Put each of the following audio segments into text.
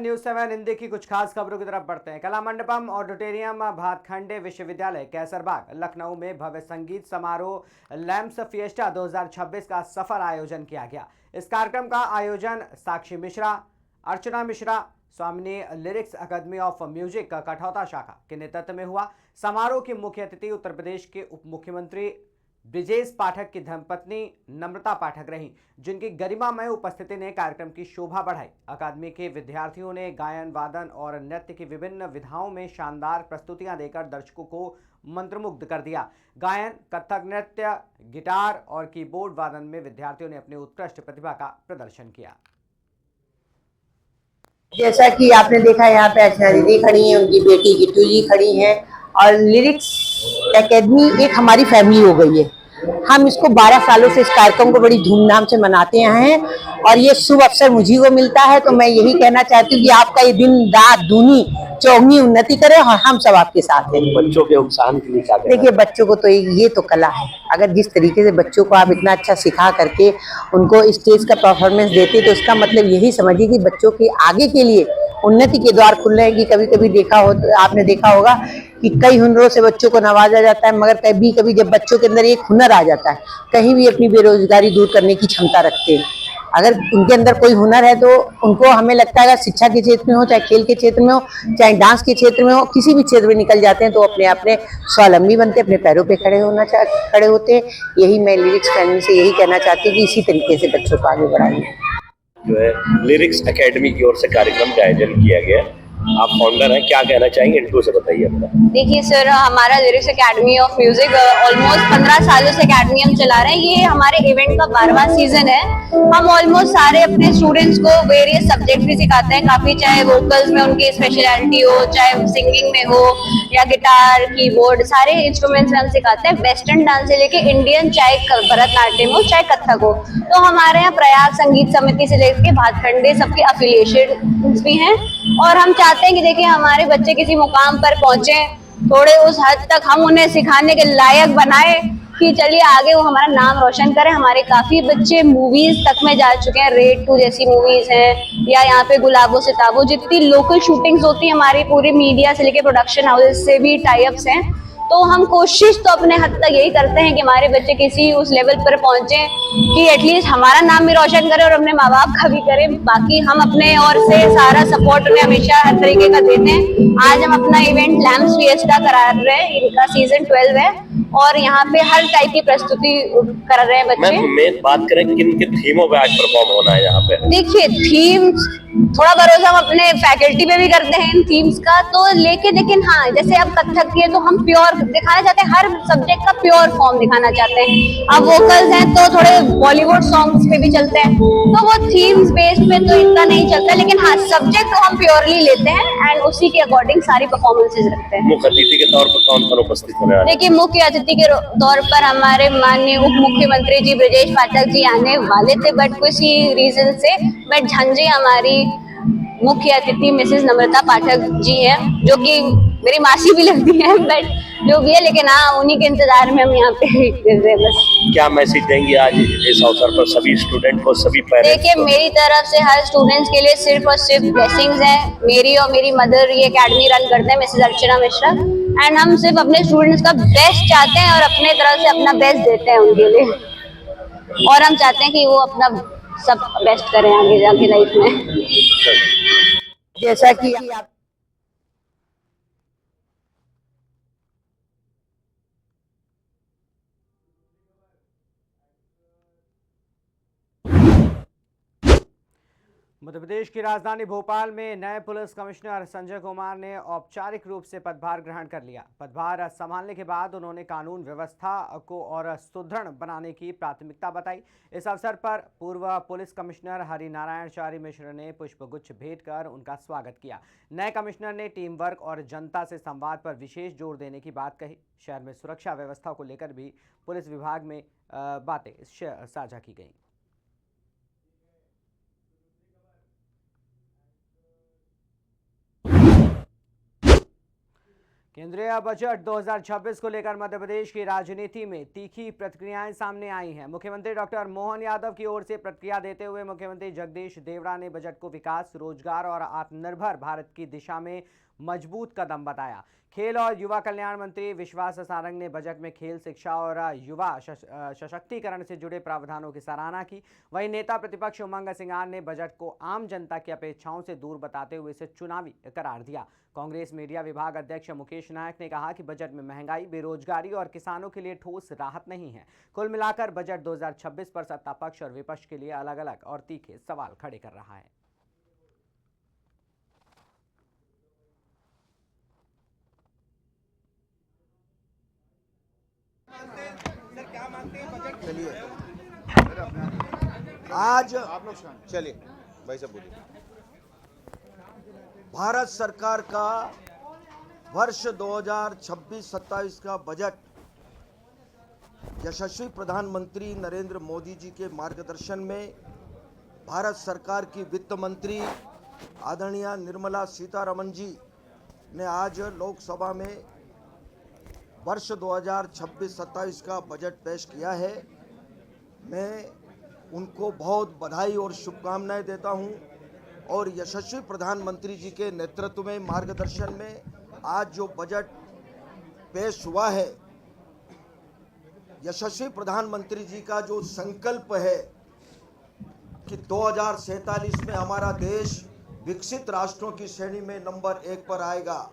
News 7 Hindi की कुछ खास खबरों की तरफ बढ़ते हैं। कला मंडपम ऑडिटोरियम भातखंडे विश्वविद्यालय कैसरबाग लखनऊ में भव्य संगीत समारोह लैम्प्स फिएस्टा 2026 का सफल आयोजन किया गया। इस कार्यक्रम का आयोजन साक्षी मिश्रा, अर्चना मिश्रा, स्वामिनी लिरिक्स अकादमी ऑफ म्यूजिक कठौता शाखा के नेतृत्व में हुआ। समारोह की मुख्य अतिथि उत्तर प्रदेश के उप मुख्यमंत्री ब्रिजेश पाठक की धर्मपत्नी नम्रता पाठक रहीं, जिनकी गरिमामय उपस्थिति ने कार्यक्रम की शोभा बढ़ाई। अकादमी के विद्यार्थियों ने गायन, वादन और नृत्य की विभिन्न विधाओं में शानदार प्रस्तुतियां देकर दर्शकों को मंत्रमुग्ध कर दिया। गायन, कथक नृत्य, गिटार और कीबोर्ड वादन में विद्यार्थियों ने अपनी उत्कृष्ट प्रतिभा का प्रदर्शन किया। जैसा कि आपने देखा, यहाँ पे अर्चना दीदी खड़ी हैं, उनकी बेटी गिट्टू जी खड़ी हैं और लिरिक्स एकेडमी एक हमारी फैमिली हो गई है। हम इसको 12 सालों से इस कार्यक्रम को बड़ी धूमधाम से मनाते हैं और ये शुभ अवसर मुझे को मिलता है, तो मैं यही कहना चाहती हूँ कि आपका ये दिन रात दूनी चौगनी उन्नति करे और हम सब आपके साथ हैं। बच्चों के उत्साहन के लिए क्या देखिए, बच्चों को तो ये तो कला है। अगर जिस तरीके से बच्चों को आप इतना अच्छा सिखा करके उनको स्टेज का परफॉर्मेंस देते, तो इसका मतलब यही समझिए कि बच्चों के आगे के लिए उन्नति के द्वार खुल रहे हैं। कि कभी कभी आपने देखा होगा कि कई हुनरों से बच्चों को नवाजा जाता है, मगर कभी जब बच्चों के अंदर एक हुनर आ जाता है, कहीं भी अपनी बेरोजगारी दूर करने की क्षमता रखते हैं। अगर उनके अंदर कोई हुनर है तो उनको, हमें लगता है, शिक्षा के क्षेत्र में हो, चाहे खेल के क्षेत्र में हो, चाहे डांस के क्षेत्र में हो, किसी भी क्षेत्र में निकल जाते हैं तो अपने स्वावलंबी बनते, अपने पैरों पे खड़े होते हैं। यही मैं लिरिक्स फैमिली से यही कहना चाहती हूँ कि इसी तरीके से बच्चों को आगे बढ़ाइए। जो है लिरिक्स एकेडमी की ओर से कार्यक्रम का आयोजन किया गया। आप फाउंडर हैं, क्या कहना चाहेंगे, इंट्रो से बताइए अपना। देखिए सर, हमारा lyrics academy of music almost 15 सालों से एकेडमी हम चला रहे हैं। ये हमारे इवेंट का 12वां सीजन है। हम ऑलमोस्ट सारे अपने स्टूडेंट्स को वेरियस सब्जेक्ट भी सिखाते हैं काफी, चाहे वोकल्स में उनकी स्पेशलिटी हो, चाहे सिंगिंग में हो, या गिटार, कीबोर्ड, सारे इंस्ट्रूमेंट्स में हम सिखाते हैं। वेस्टर्न डांस से लेके इंडियन, चाहे भरतनाट्यम हो, चाहे कथक हो। तो हमारे यहाँ प्रयाग संगीत समिति से लेके भातखंडे सबके अफिलिएशन भी हैं और हम चाहते हैं कि देखिए हमारे बच्चे किसी मुकाम पर पहुंचे, थोड़े उस हद तक हम उन्हें सिखाने के लायक बनाए कि चलिए आगे वो हमारा नाम रोशन करें। हमारे काफी बच्चे मूवीज तक में जा चुके हैं, रेड 2 जैसी मूवीज हैं, या यहाँ पे गुलाबो सिताबो, जितनी लोकल शूटिंग्स होती है हमारी पूरी मीडिया से लेके प्रोडक्शन हाउसेस से भी टाई अप्स हैं। तो हम कोशिश तो अपने हद तक यही करते हैं कि हमारे बच्चे किसी उस लेवल पर पहुंचे कि एटलीस्ट हमारा नाम भी रोशन करें और अपने माँ बाप का भी करें। बाकी हम अपने ओर से सारा सपोर्ट उन्हें हमेशा हर तरीके का देते हैं। आज हम अपना इवेंट लैम्प्स फिएस्टा करा रहे हैं, इनका सीजन 12 है और यहाँ पे हर टाइप की प्रस्तुति कर रहे हैं बच्चे। मैं बात करें किन के थीमों पे आज परफॉर्म होना है यहाँ पे? देखिए, थीम थोड़ा भरोसा हम अपने फैकल्टी पे भी करते हैं इन थीम्स का, तो लेकिन हाँ, जैसे अब कथक की है तो हम प्योर दिखाना चाहते हैं, हर सब्जेक्ट का प्योर फॉर्म दिखाना चाहते हैं। अब वोकल्स हैं तो थोड़े बॉलीवुड सॉन्ग्स पे भी चलते हैं, तो वो थीम्स बेस्ड पे तो इतना नहीं चलता, लेकिन हाँ सब्जेक्ट तो हम प्योरली लेते हैं एंड उसी के अकॉर्डिंग सारी परफॉर्मेंसेज रखते हैं। मुख्य अतिथि के तौर पर कौन कौन उपस्थित होने वाले? देखिए, मुख्य अतिथि के तौर पर हमारे माननीय उप मुख्यमंत्री जी ब्रिजेश पाठक जी आने वाले थे, बट किसी रीजन से झंझे हमारी मुख्य अतिथि मिसेस नम्रता पाठक जी हैं, जो कि मेरी मासी भी लगती है, बट जो भी है, लेकिन हाँ उन्हीं के इंतजार में हम यहाँ पे बस। क्या मैसेज देंगे आज इस अवसर पर सभी स्टूडेंट को, सभी पेरेंट्स? देखिए, मेरी तरफ से हर स्टूडेंट्स के लिए सिर्फ और सिर्फ ब्लेसिंग्स हैं। मेरी और मेरी मदर ये एकेडमी रन करते हैं, मिसेस अर्चना मिश्रा, एंड हम सिर्फ अपने स्टूडेंट्स का बेस्ट चाहते हैं और अपने तरफ से अपना बेस्ट देते हैं उनके लिए, और हम चाहते हैं कि वो अपना सब बेस्ट करें आगे जाके लाइफ में। जैसा कि आप मध्य प्रदेश की राजधानी भोपाल में नए पुलिस कमिश्नर संजय कुमार ने औपचारिक रूप से पदभार ग्रहण कर लिया। पदभार संभालने के बाद उन्होंने कानून व्यवस्था को और सुदृढ़ बनाने की प्राथमिकता बताई। इस अवसर पर पूर्व पुलिस कमिश्नर हरिनारायण चारी मिश्र ने पुष्पगुच्छ भेंट कर उनका स्वागत किया। नए कमिश्नर ने टीम वर्क और जनता से संवाद पर विशेष जोर देने की बात कही। शहर में सुरक्षा व्यवस्था को लेकर भी पुलिस विभाग में बातें साझा की गई। केंद्रीय बजट 2026 को लेकर मध्य प्रदेश की राजनीति में तीखी प्रतिक्रियाएं सामने आई हैं। मुख्यमंत्री डॉक्टर मोहन यादव की ओर से प्रतिक्रिया देते हुए मुख्यमंत्री जगदीश देवड़ा ने बजट को विकास, रोजगार और आत्मनिर्भर भारत की दिशा में मजबूत कदम बताया। खेल और युवा कल्याण मंत्री विश्वास सारंग ने बजट में खेल, शिक्षा और युवा सशक्तिकरण से जुड़े प्रावधानों की सराहना की। वहीं नेता प्रतिपक्ष उमंग सिंगार ने बजट को आम जनता की अपेक्षाओं से दूर बताते हुए इसे चुनावी करार दिया। कांग्रेस मीडिया विभाग अध्यक्ष मुकेश नायक ने कहा कि बजट में महंगाई, बेरोजगारी और किसानों के लिए ठोस राहत नहीं है। कुल मिलाकर बजट 2026 पर सत्ता पक्ष और विपक्ष के लिए अलग अलग और तीखे सवाल खड़े कर रहा है। चलिए आज आप लोग चलिए भाई साहब बोलिए। भारत सरकार का वर्ष 2026-27 का बजट यशस्वी प्रधानमंत्री नरेंद्र मोदी जी के मार्गदर्शन में भारत सरकार की वित्त मंत्री आदरणीय निर्मला सीतारमण जी ने आज लोकसभा में वर्ष 2026-27 का बजट पेश किया है। मैं उनको बहुत बधाई और शुभकामनाएं देता हूं और यशस्वी प्रधानमंत्री जी के नेतृत्व में, मार्गदर्शन में आज जो बजट पेश हुआ है, यशस्वी प्रधानमंत्री जी का जो संकल्प है कि 2047 में हमारा देश विकसित राष्ट्रों की श्रेणी में नंबर 1 पर आएगा,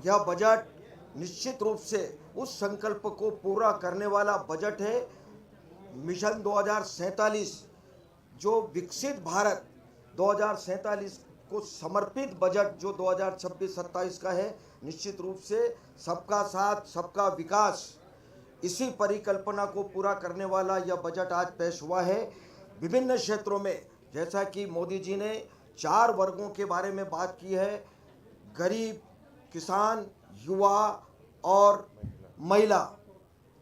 यह बजट निश्चित रूप से उस संकल्प को पूरा करने वाला बजट है। मिशन 2047 जो विकसित भारत 2047 को समर्पित बजट जो 2026-27 का है, निश्चित रूप से सबका साथ सबका विकास, इसी परिकल्पना को पूरा करने वाला यह बजट आज पेश हुआ है। विभिन्न क्षेत्रों में जैसा कि मोदी जी ने 4 वर्गों के बारे में बात की है, गरीब, किसान, युवा और महिला,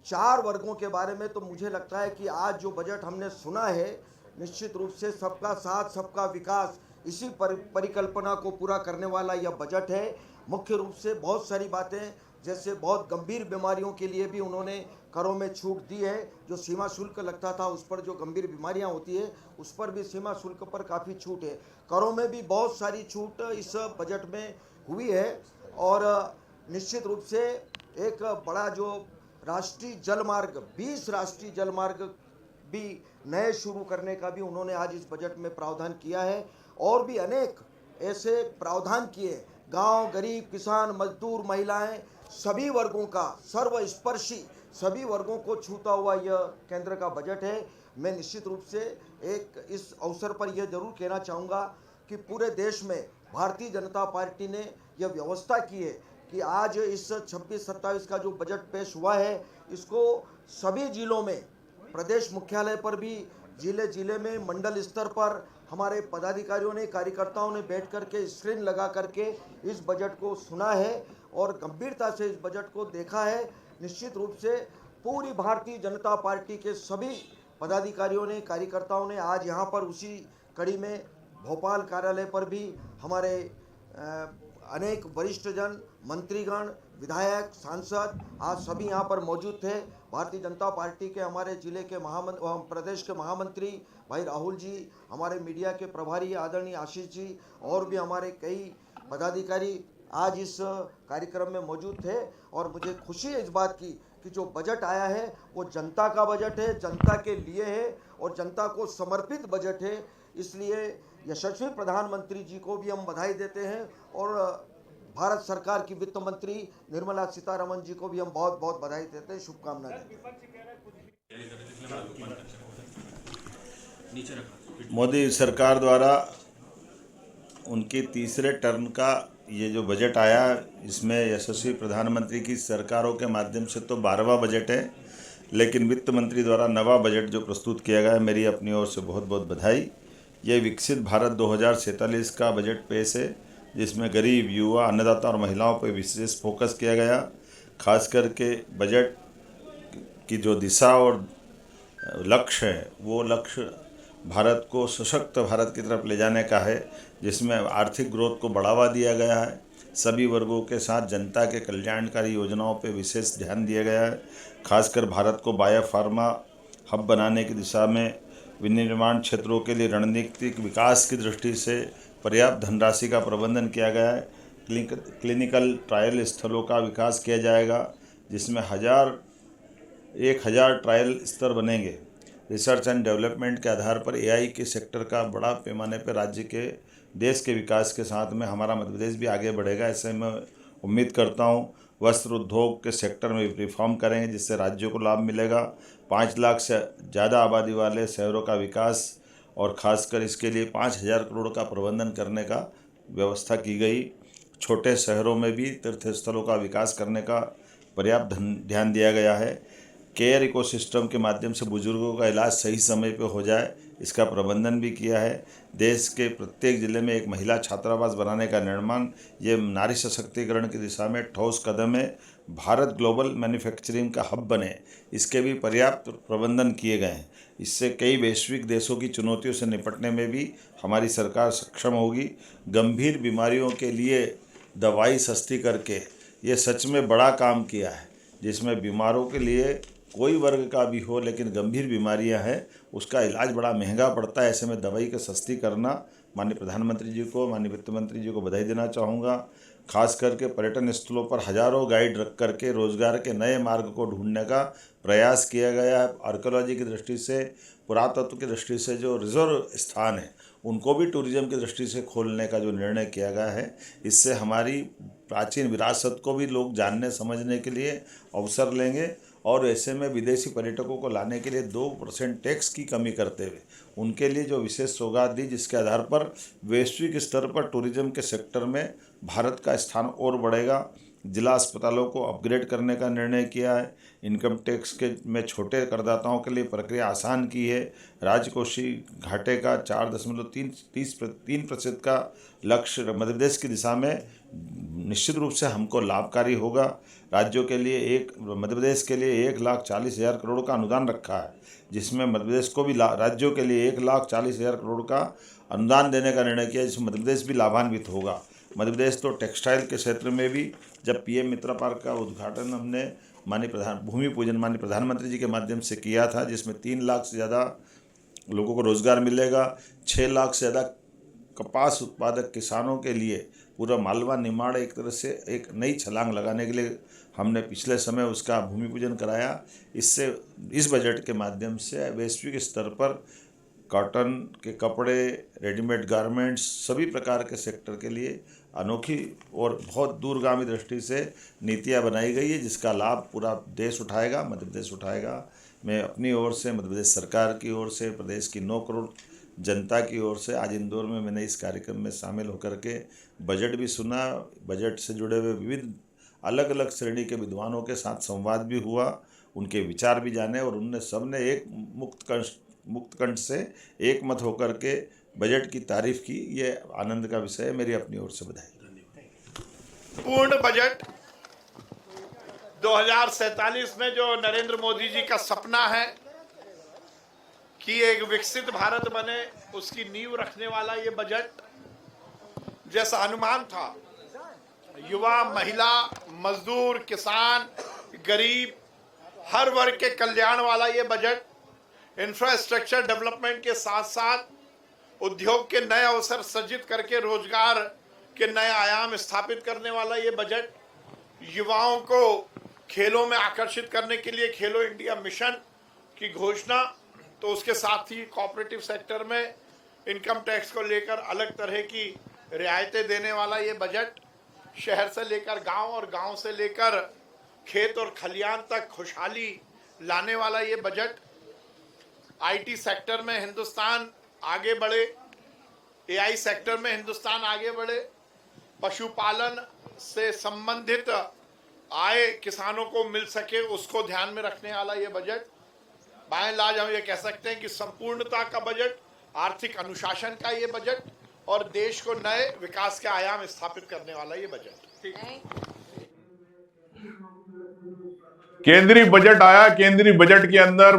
4 वर्गों के बारे में, तो मुझे लगता है कि आज जो बजट हमने सुना है, निश्चित रूप से सबका साथ सबका विकास, इसी परिकल्पना को पूरा करने वाला यह बजट है। मुख्य रूप से बहुत सारी बातें, जैसे बहुत गंभीर बीमारियों के लिए भी उन्होंने करों में छूट दी है। जो सीमा शुल्क लगता था उस पर, जो गंभीर बीमारियां होती है उस पर भी सीमा शुल्क पर काफ़ी छूट है। करों में भी बहुत सारी छूट इस बजट में हुई है और निश्चित रूप से एक बड़ा जो राष्ट्रीय जलमार्ग, 20 राष्ट्रीय जलमार्ग भी नए शुरू करने का भी उन्होंने आज इस बजट में प्रावधान किया है और भी अनेक ऐसे प्रावधान किए। गांव, गरीब, किसान, मजदूर, महिलाएं, सभी वर्गों का, सर्वस्पर्शी सभी वर्गों को छूता हुआ यह केंद्र का बजट है। मैं निश्चित रूप से एक इस अवसर पर यह जरूर कहना चाहूँगा कि पूरे देश में भारतीय जनता पार्टी ने यह व्यवस्था की है कि आज इस 26-27 का जो बजट पेश हुआ है, इसको सभी जिलों में, प्रदेश मुख्यालय पर भी, जिले में, मंडल स्तर पर हमारे पदाधिकारियों ने, कार्यकर्ताओं ने बैठ कर के स्क्रीन लगा करके इस बजट को सुना है और गंभीरता से इस बजट को देखा है। निश्चित रूप से पूरी भारतीय जनता पार्टी के सभी पदाधिकारियों ने, कार्यकर्ताओं ने आज यहाँ पर उसी कड़ी में भोपाल कार्यालय पर भी हमारे अनेक वरिष्ठ जन, मंत्रीगण, विधायक, सांसद आज सभी यहाँ पर मौजूद थे। भारतीय जनता पार्टी के हमारे जिले के प्रदेश के महामंत्री भाई राहुल जी, हमारे मीडिया के प्रभारी आदरणीय आशीष जी और भी हमारे कई पदाधिकारी आज इस कार्यक्रम में मौजूद थे और मुझे खुशी है इस बात की कि जो बजट आया है वो जनता का बजट है, जनता के लिए है और जनता को समर्पित बजट है। इसलिए यशस्वी प्रधानमंत्री जी को भी हम बधाई देते हैं और भारत सरकार की वित्त मंत्री निर्मला सीतारमण जी को भी हम बहुत बहुत बधाई देते हैं, शुभकामनाएं देते हैं। मोदी सरकार द्वारा उनके तीसरे टर्म का ये जो बजट आया, इसमें यशस्वी प्रधानमंत्री की सरकारों के माध्यम से तो 12वां बजट है, लेकिन वित्त मंत्री द्वारा नवा बजट जो प्रस्तुत किया गया है, मेरी अपनी ओर से बहुत बहुत बधाई। ये विकसित भारत 2047 का बजट पेश है, जिसमें गरीब, युवा, अन्नदाता और महिलाओं पर विशेष फोकस किया गया। खास करके बजट की जो दिशा और लक्ष्य है, वो लक्ष्य भारत को सशक्त भारत की तरफ ले जाने का है, जिसमें आर्थिक ग्रोथ को बढ़ावा दिया गया है। सभी वर्गों के साथ जनता के कल्याणकारी योजनाओं पर विशेष ध्यान दिया गया है। खासकर भारत को बायोफार्मा हब बनाने की दिशा में विनिर्माण क्षेत्रों के लिए रणनीतिक विकास की दृष्टि से पर्याप्त धनराशि का प्रबंधन किया गया है। क्लिनिकल ट्रायल स्थलों का विकास किया जाएगा, जिसमें 1000 ट्रायल स्तर बनेंगे। रिसर्च एंड डेवलपमेंट के आधार पर एआई के सेक्टर का बड़ा पैमाने पर राज्य के देश के विकास के साथ में हमारा मध्य प्रदेश भी आगे बढ़ेगा, ऐसे मैं उम्मीद करता हूँ। वस्त्र उद्योग के सेक्टर में रिफॉर्म करेंगे, जिससे राज्यों को लाभ मिलेगा। 5 लाख से ज़्यादा आबादी वाले शहरों का विकास और ख़ासकर इसके लिए 5000 करोड़ का प्रबंधन करने का व्यवस्था की गई। छोटे शहरों में भी तीर्थ स्थलों का विकास करने का पर्याप्त ध्यान दिया गया है। केयर इकोसिस्टम के माध्यम से बुजुर्गों का इलाज सही समय पर हो जाए, इसका प्रबंधन भी किया है। देश के प्रत्येक जिले में एक महिला छात्रावास बनाने का निर्माण, ये नारी सशक्तिकरण की दिशा में ठोस कदम है। भारत ग्लोबल मैन्युफैक्चरिंग का हब बने, इसके भी पर्याप्त प्रबंधन किए गए हैं। इससे कई वैश्विक देशों की चुनौतियों से निपटने में भी हमारी सरकार सक्षम होगी। गंभीर बीमारियों के लिए दवाई सस्ती करके ये सच में बड़ा काम किया है, जिसमें बीमारों के लिए कोई वर्ग का भी हो लेकिन गंभीर बीमारियां हैं, उसका इलाज बड़ा महंगा पड़ता है। ऐसे में दवाई का सस्ती करना, माननीय प्रधानमंत्री जी को, माननीय वित्त मंत्री जी को बधाई देना चाहूँगा। खास करके पर्यटन स्थलों पर हजारों गाइड रख करके रोजगार के नए मार्ग को ढूंढने का प्रयास किया गया है। आर्कियोलॉजी की दृष्टि से, पुरातत्व की दृष्टि से जो रिजर्व स्थान है, उनको भी टूरिज्म की दृष्टि से खोलने का जो निर्णय किया गया है, इससे हमारी प्राचीन विरासत को भी लोग जानने समझने के लिए अवसर लेंगे। और ऐसे में विदेशी पर्यटकों को लाने के लिए 2% टैक्स की कमी करते हुए उनके लिए जो विशेष सौगात दी, जिसके आधार पर वैश्विक स्तर पर टूरिज्म के सेक्टर में भारत का स्थान और बढ़ेगा। जिला अस्पतालों को अपग्रेड करने का निर्णय किया है। इनकम टैक्स के में छोटे करदाताओं के लिए प्रक्रिया आसान की है। राजकोषीय घाटे का 4.3% का लक्ष्य मध्य प्रदेश की दिशा में निश्चित रूप से हमको लाभकारी होगा। राज्यों के लिए मध्य प्रदेश के लिए 1,40,000 करोड़ का अनुदान रखा है, जिसमें मध्य प्रदेश को भी राज्यों के लिए 1,40,000 करोड़ का अनुदान देने का निर्णय किया, जिसमें मध्य प्रदेश भी लाभान्वित होगा। मध्य प्रदेश तो टेक्सटाइल के क्षेत्र में भी, जब पीएम मित्र पार्क का उद्घाटन हमने भूमि पूजन माननीय प्रधानमंत्री जी के माध्यम से किया था, जिसमें 3 लाख से ज़्यादा लोगों को रोजगार मिलेगा। 6 लाख से ज़्यादा कपास उत्पादक किसानों के लिए पूरा मालवा निमाड़ एक तरह से एक नई छलांग लगाने के लिए हमने पिछले समय उसका भूमि पूजन कराया। इससे इस बजट के माध्यम से वैश्विक स्तर पर कॉटन के कपड़े, रेडीमेड गारमेंट्स, सभी प्रकार के सेक्टर के लिए अनोखी और बहुत दूरगामी दृष्टि से नीतियां बनाई गई है, जिसका लाभ पूरा देश उठाएगा, मध्य प्रदेश उठाएगा। मैं अपनी ओर से, मध्य प्रदेश सरकार की ओर से, प्रदेश की 9 करोड़ जनता की ओर से आज इंदौर में मैंने इस कार्यक्रम में शामिल होकर के बजट भी सुना। बजट से जुड़े हुए विविध अलग अलग श्रेणी के विद्वानों के साथ संवाद भी हुआ, उनके विचार भी जाने और उनने सबने एक मुक्त कंठ से एक मत होकर के बजट की तारीफ की। ये आनंद का विषय है। मेरी अपनी ओर से बधाई। पूर्ण बजट 2047 में जो नरेंद्र मोदी जी का सपना है कि एक विकसित भारत बने, उसकी नींव रखने वाला ये बजट, जैसा अनुमान था, युवा, महिला, मजदूर, किसान, गरीब, हर वर्ग के कल्याण वाला ये बजट, इंफ्रास्ट्रक्चर डेवलपमेंट के साथ साथ उद्योग के नए अवसर सृजित करके रोजगार के नए आयाम स्थापित करने वाला ये बजट, युवाओं को खेलों में आकर्षित करने के लिए खेलो इंडिया मिशन की घोषणा, तो उसके साथ ही कोऑपरेटिव सेक्टर में इनकम टैक्स को लेकर अलग तरह की रियायतें देने वाला ये बजट, शहर से लेकर गांव और गांव से लेकर खेत और खलियान तक खुशहाली लाने वाला ये बजट, आईटी सेक्टर में हिंदुस्तान आगे बढ़े, एआई सेक्टर में हिंदुस्तान आगे बढ़े, पशुपालन से संबंधित आय किसानों को मिल सके, उसको ध्यान में रखने वाला ये बजट। बाय लाज हम ये कह सकते हैं कि संपूर्णता का बजट, आर्थिक अनुशासन का ये बजट और देश को नए विकास के आयाम स्थापित करने वाला ये बजट। केंद्रीय बजट आया। केंद्रीय बजट के अंदर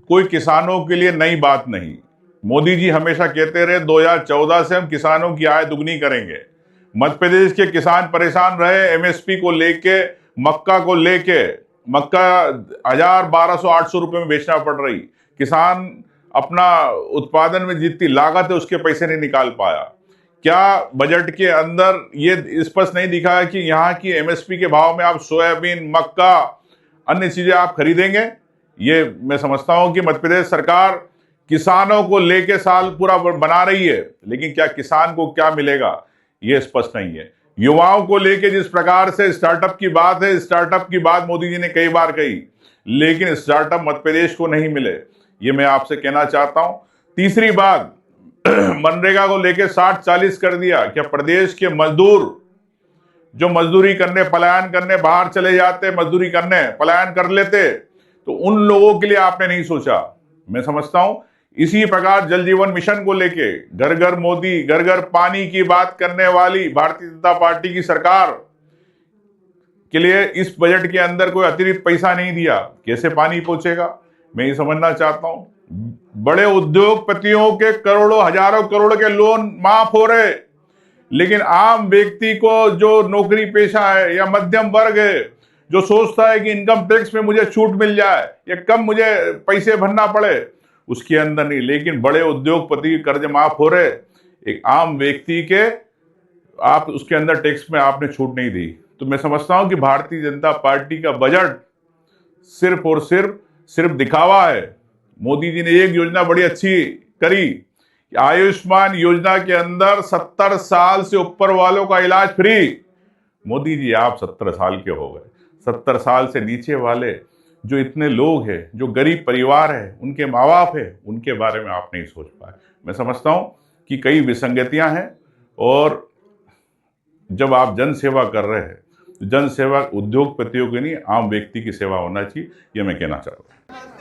कोई किसानों के लिए नई बात नहीं। मोदी जी हमेशा कहते रहे 2014 से हम किसानों की आय दुगनी करेंगे। मध्य प्रदेश के किसान परेशान रहे एमएसपी को लेके, मक्का को लेके। मक्का 1,000, 1,200, 800 रुपए में बेचना पड़ रही। किसान अपना उत्पादन में जितनी लागत है उसके पैसे नहीं निकाल पाया। क्या बजट के अंदर ये स्पष्ट नहीं दिखा है कि यहाँ की एमएसपी के भाव में आप सोयाबीन, मक्का, अन्य चीजें आप खरीदेंगे? ये मैं समझता हूं कि मध्य प्रदेश सरकार किसानों को लेके साल पूरा बना रही है, लेकिन क्या किसान को क्या मिलेगा ये स्पष्ट नहीं है। युवाओं को लेके जिस प्रकार से स्टार्टअप की बात है, स्टार्टअप की बात मोदी जी ने कई बार कही, लेकिन स्टार्टअप मध्य प्रदेश को नहीं मिले, ये मैं आपसे कहना चाहता हूं। तीसरी बात, मनरेगा को लेके 60-40 कर दिया। क्या प्रदेश के मजदूर जो मजदूरी करने, पलायन करने बाहर चले जाते, मजदूरी करने पलायन कर लेते, तो उन लोगों के लिए आपने नहीं सोचा? मैं समझता हूं इसी प्रकार जल जीवन मिशन को लेके घर घर मोदी, घर घर पानी की बात करने वाली भारतीय जनता पार्टी की सरकार के लिए इस बजट के अंदर कोई अतिरिक्त पैसा नहीं दिया। कैसे पानी पहुंचेगा, मैं ये समझना चाहता हूं। बड़े उद्योगपतियों के करोड़ों, हजारों करोड़ के लोन माफ हो रहे, लेकिन आम व्यक्ति को जो नौकरी पेशा है या मध्यम वर्ग है, जो सोचता है कि इनकम टैक्स में मुझे छूट मिल जाए या कम मुझे पैसे भरना पड़े, उसके अंदर नहीं। लेकिन बड़े उद्योगपति कर्ज माफ हो रहे, एक आम व्यक्ति के आप उसके अंदर टैक्स में आपने छूट नहीं दी। तो मैं समझता हूं कि भारतीय जनता पार्टी का बजट सिर्फ और सिर्फ दिखावा है। मोदी जी ने एक योजना बड़ी अच्छी करी, आयुष्मान योजना के अंदर 70 साल से ऊपर वालों का इलाज फ्री। मोदी जी आप 70 साल के हो गए, 70 साल से नीचे वाले जो इतने लोग हैं, जो गरीब परिवार है, उनके माँ बाप है, उनके बारे में आप नहीं सोच पाए। मैं समझता हूं कि कई विसंगतियां हैं, और जब आप जन सेवा कर रहे हैं तो जन सेवा उद्योगपतियों की नहीं, आम व्यक्ति की सेवा होना चाहिए, ये मैं कहना चाहता हूँ।